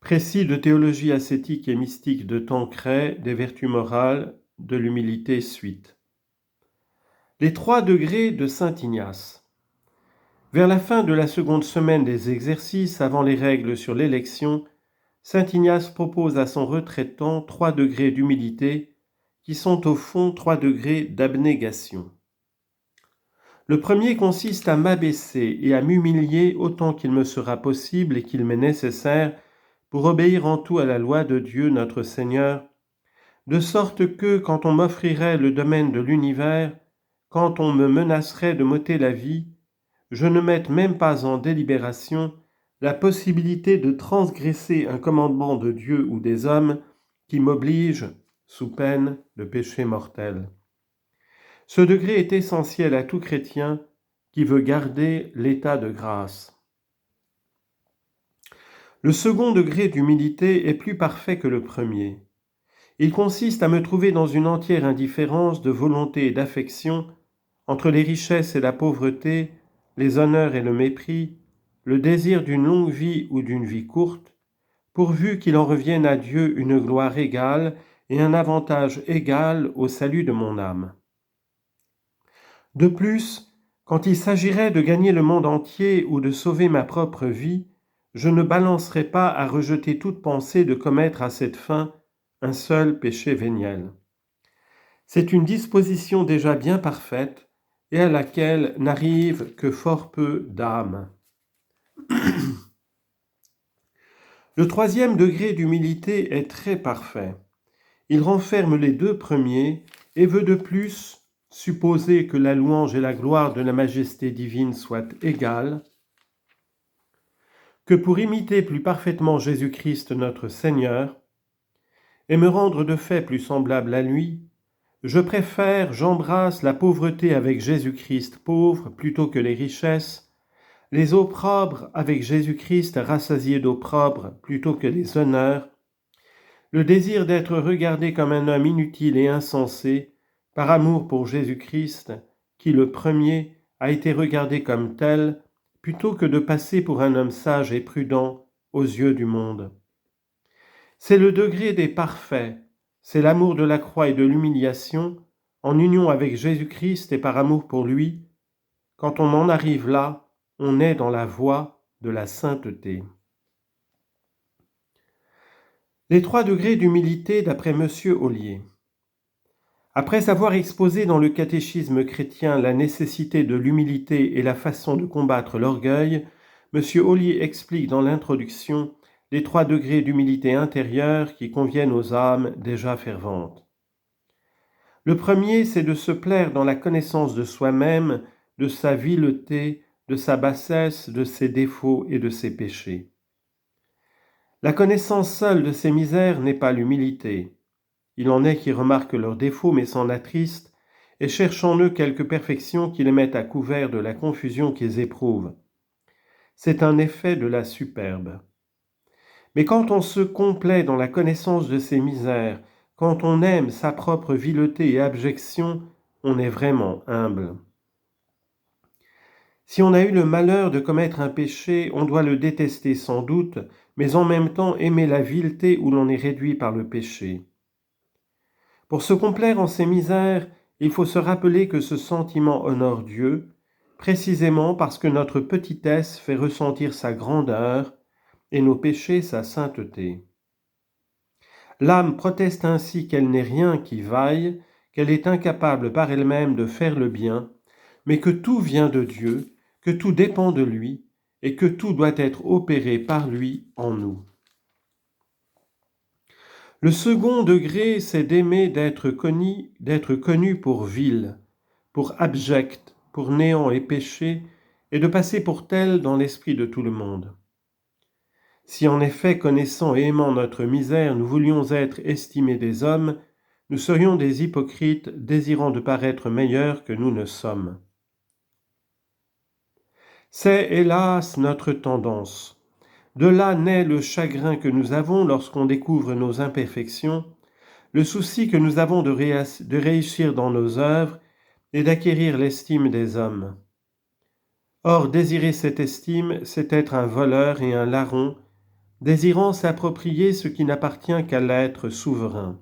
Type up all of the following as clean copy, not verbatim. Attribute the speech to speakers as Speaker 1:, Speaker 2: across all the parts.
Speaker 1: Précis de théologie ascétique et mystique de Tancret, des vertus morales, de l'humilité suite. Les 3 degrés de saint Ignace. Vers la fin de la seconde semaine des exercices, avant les règles sur l'élection, saint Ignace propose à son retraitant 3 degrés d'humilité qui sont au fond 3 degrés d'abnégation. Le premier consiste à m'abaisser et à m'humilier autant qu'il me sera possible et qu'il m'est nécessaire pour obéir en tout à la loi de Dieu notre Seigneur, de sorte que, quand on m'offrirait le domaine de l'univers, quand on me menacerait de m'ôter la vie, je ne mette même pas en délibération la possibilité de transgresser un commandement de Dieu ou des hommes qui m'oblige, sous peine de péché mortel. Ce degré est essentiel à tout chrétien qui veut garder l'état de grâce. Le second degré d'humilité est plus parfait que le premier. Il consiste à me trouver dans une entière indifférence de volonté et d'affection entre les richesses et la pauvreté, les honneurs et le mépris, le désir d'une longue vie ou d'une vie courte, pourvu qu'il en revienne à Dieu une gloire égale et un avantage égal au salut de mon âme. De plus, quand il s'agirait de gagner le monde entier ou de sauver ma propre vie, je ne balancerai pas à rejeter toute pensée de commettre à cette fin un seul péché véniel. C'est une disposition déjà bien parfaite et à laquelle n'arrive que fort peu d'âmes. Le troisième degré d'humilité est très parfait. Il renferme les 2 premiers et veut de plus supposer que la louange et la gloire de la majesté divine soient égales, que pour imiter plus parfaitement Jésus-Christ notre Seigneur, et me rendre de fait plus semblable à lui, j'embrasse la pauvreté avec Jésus-Christ pauvre plutôt que les richesses, les opprobres avec Jésus-Christ rassasié d'opprobres plutôt que les honneurs, le désir d'être regardé comme un homme inutile et insensé, par amour pour Jésus-Christ, qui le premier a été regardé comme tel, plutôt que de passer pour un homme sage et prudent aux yeux du monde. C'est le degré des parfaits, c'est l'amour de la croix et de l'humiliation, en union avec Jésus-Christ et par amour pour lui. Quand on en arrive là, on est dans la voie de la sainteté. Les 3 degrés d'humilité d'après M. Ollier. Après avoir exposé dans le catéchisme chrétien la nécessité de l'humilité et la façon de combattre l'orgueil, M. Ollier explique dans l'introduction les 3 degrés d'humilité intérieure qui conviennent aux âmes déjà ferventes. Le premier, c'est de se plaire dans la connaissance de soi-même, de sa vileté, de sa bassesse, de ses défauts et de ses péchés. La connaissance seule de ses misères n'est pas l'humilité. Il en est qui remarquent leurs défauts mais s'en attristent et cherchent en eux quelque perfection qui les mette à couvert de la confusion qu'ils éprouvent. C'est un effet de la superbe. Mais quand on se complaît dans la connaissance de ses misères, quand on aime sa propre vileté et abjection, on est vraiment humble. Si on a eu le malheur de commettre un péché, on doit le détester sans doute, mais en même temps aimer la vileté où l'on est réduit par le péché. Pour se complaire en ses misères, il faut se rappeler que ce sentiment honore Dieu, précisément parce que notre petitesse fait ressentir sa grandeur et nos péchés sa sainteté. L'âme proteste ainsi qu'elle n'est rien qui vaille, qu'elle est incapable par elle-même de faire le bien, mais que tout vient de Dieu, que tout dépend de lui, et que tout doit être opéré par lui en nous. Le second degré, c'est d'aimer d'être connu pour vil, pour abject, pour néant et péché, et de passer pour tel dans l'esprit de tout le monde. Si en effet, connaissant et aimant notre misère, nous voulions être estimés des hommes, nous serions des hypocrites désirant de paraître meilleurs que nous ne sommes. C'est, hélas, notre tendance. De là naît le chagrin que nous avons lorsqu'on découvre nos imperfections, le souci que nous avons de réussir dans nos œuvres et d'acquérir l'estime des hommes. Or, désirer cette estime, c'est être un voleur et un larron, désirant s'approprier ce qui n'appartient qu'à l'être souverain.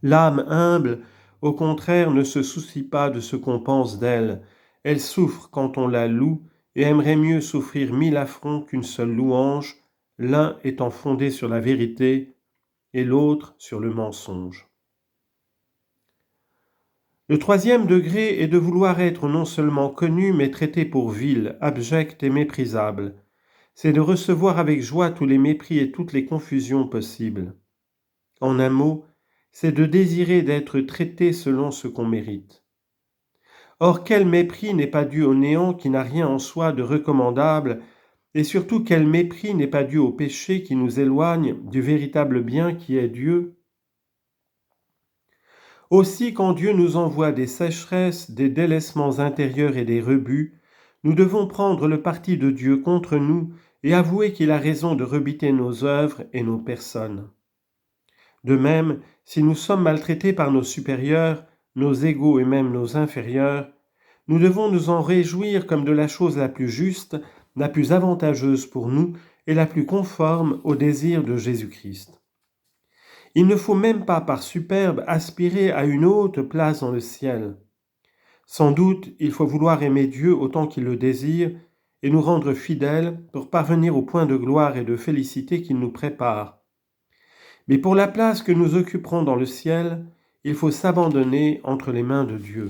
Speaker 1: L'âme humble, au contraire, ne se soucie pas de ce qu'on pense d'elle. Elle souffre quand on la loue et aimerait mieux souffrir 1000 affronts qu'une seule louange, l'un étant fondé sur la vérité et l'autre sur le mensonge. Le troisième degré est de vouloir être non seulement connu, mais traité pour vil, abject et méprisable. C'est de recevoir avec joie tous les mépris et toutes les confusions possibles. En un mot, c'est de désirer d'être traité selon ce qu'on mérite. Or, quel mépris n'est pas dû au néant qui n'a rien en soi de recommandable, et surtout quel mépris n'est pas dû au péché qui nous éloigne du véritable bien qui est Dieu. Aussi, quand Dieu nous envoie des sécheresses, des délaissements intérieurs et des rebuts, nous devons prendre le parti de Dieu contre nous et avouer qu'il a raison de rebuter nos œuvres et nos personnes. De même, si nous sommes maltraités par nos supérieurs, nos égaux et même nos inférieurs, nous devons nous en réjouir comme de la chose la plus juste, la plus avantageuse pour nous et la plus conforme au désir de Jésus-Christ. Il ne faut même pas, par superbe, aspirer à une haute place dans le ciel. Sans doute, il faut vouloir aimer Dieu autant qu'il le désire et nous rendre fidèles pour parvenir au point de gloire et de félicité qu'il nous prépare. Mais pour la place que nous occuperons dans le ciel, il faut s'abandonner entre les mains de Dieu.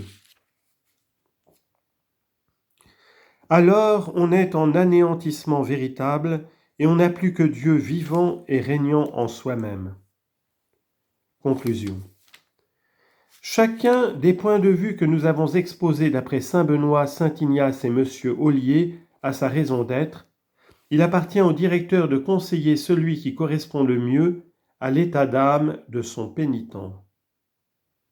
Speaker 1: Alors on est en anéantissement véritable et on n'a plus que Dieu vivant et régnant en soi-même. Conclusion. Chacun des points de vue que nous avons exposés d'après saint Benoît, saint Ignace et M. Ollier a sa raison d'être. Il appartient au directeur de conseiller celui qui correspond le mieux à l'état d'âme de son pénitent.